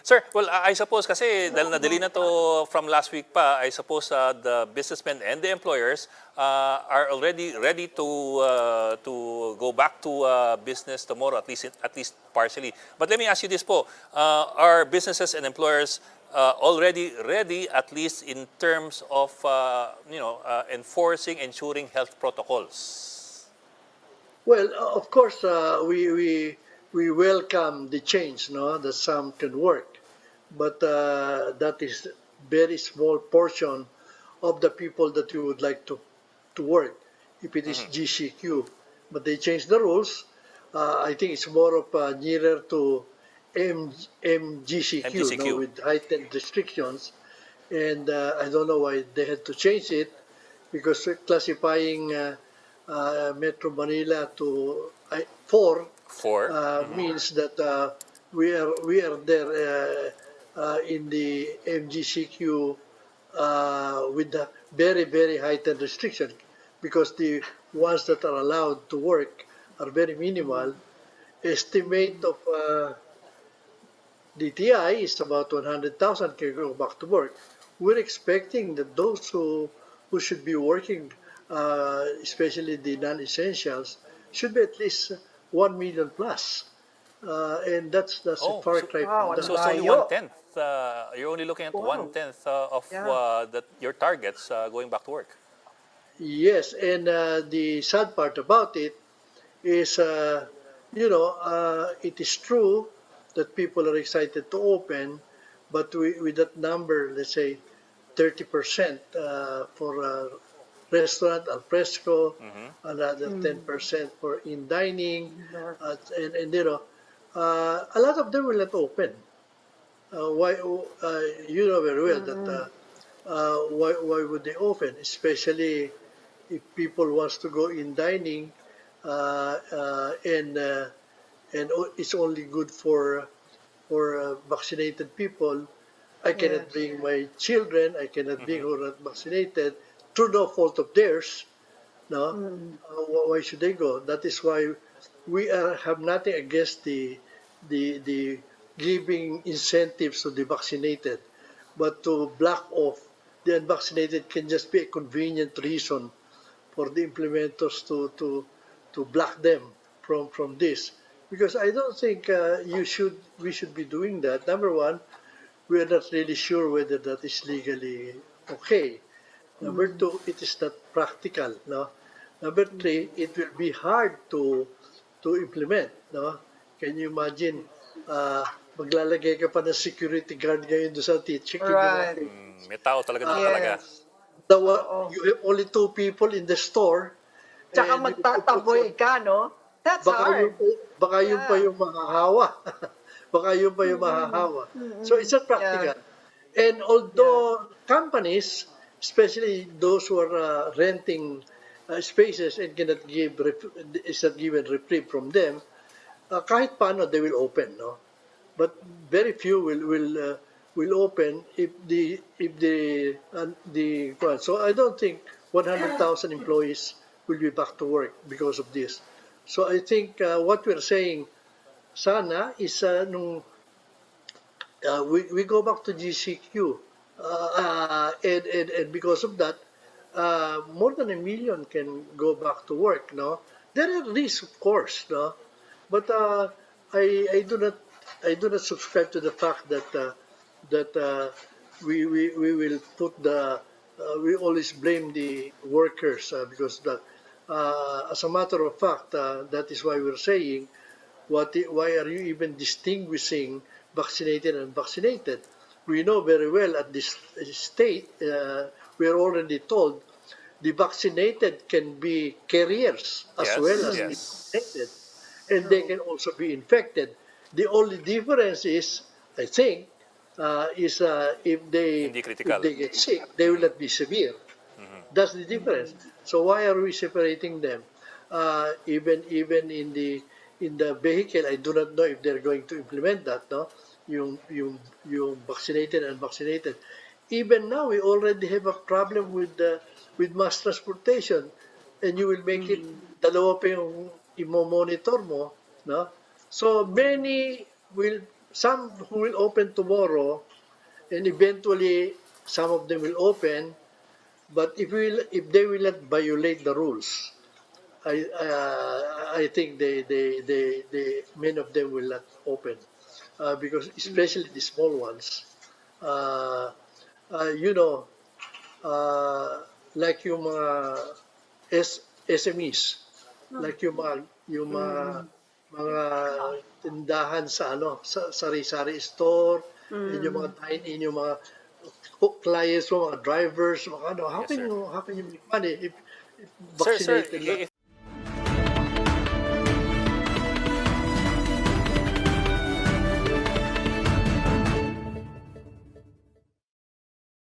Sir, well, I suppose kasi dahil na-delay na to from last week pa, I suppose the businessmen and the employers are already ready to go back to business tomorrow, at least partially. But let me ask you this po, are businesses and employers already ready, at least in terms of enforcing, ensuring health protocols? Well, of course, we welcome the change, no, that some can work, but that is very small portion of the people that we would like to work. If it is GCQ, but they changed the rules, I think it's more of nearer to MGCQ, no, MGCQ. with heightened restrictions, and I don't know why they had to change it because classifying Metro Manila to 4 For means that we are there in the MGCQ with the very heightened restriction because the ones that are allowed to work are very minimal. Estimate of DTI is about 100,000 can go back to work. We're expecting that those who should be working, especially the non-essentials, should be at least 1 million plus. And that's a far cry wow, from so that. it's only Layo. 1/10. You're only looking at Wow. 1/10 of Yeah. your targets going back to work. Yes, and the sad part about it is, it is true that people are excited to open, but with that number, let's say 30% for restaurant, al fresco, another 10% for in dining, and a lot of them will not open. Why? You know very well that why would they open, especially if people wants to go in dining and it's only good for vaccinated people. I cannot Yes. bring my children. I cannot bring who are not vaccinated through no fault of theirs. No, why should they go? That is why we have nothing against the giving incentives to the vaccinated, but to block off the unvaccinated can just be a convenient reason for the implementers to block them from this. Because I don't think we should be doing that. Number one, we are not really sure whether that is legally okay. Number two, it is not practical. No. Number three, it will be hard to implement. No. Can you imagine? Maglalagay ka pa ng security guard ngayon doon sa teacher. Right. May tao talaga doon talaga. Yes. Oo. You have only 2 people in the store. Tsaka and magtataboy ka, no? That's hard. Baka yun pa yung mahahawa. Baka yun pa yung mahahawa. So it's not practical. And although companies, especially those who are renting spaces and is not given reprieve from them, kahit paano they will open, no? But very few will open if the so I don't think 100,000 employees will be back to work because of this. So I think what we're saying sana is we go back to GCQ and because of that more than 1 million can go back to work, no? There are risks, of course, no? But I do not subscribe to the fact that we will put we always blame the workers because that as a matter of fact that is why we're saying why are you even distinguishing vaccinated and unvaccinated? We know very well at this state we are already told the vaccinated can be carriers as Yes, well as the yes. vaccinated, and they can also be infected. The only difference is, I think, if they Hindi critical. get sick, they will not be severe. That's the difference. So why are we separating them? Even in the vehicle, I do not know if they're going to implement that. No, yung vaccinated and unvaccinated. Even now, we already have a problem with mass transportation, and you will make it dalawa pa yung imo-monitor mo, no? So many will some who will open tomorrow, and eventually some of them will open, but if they will not violate the rules, I think many of them will not open, because especially the small ones, uh, you know, uh, like yung mga SMEs, like yung mga tindahan sa sari-sari store, and yung mga dine-in, yung mga clients mo, mga drivers, mga ano, Yes, sir. how can you make money if Sir, vaccinated na?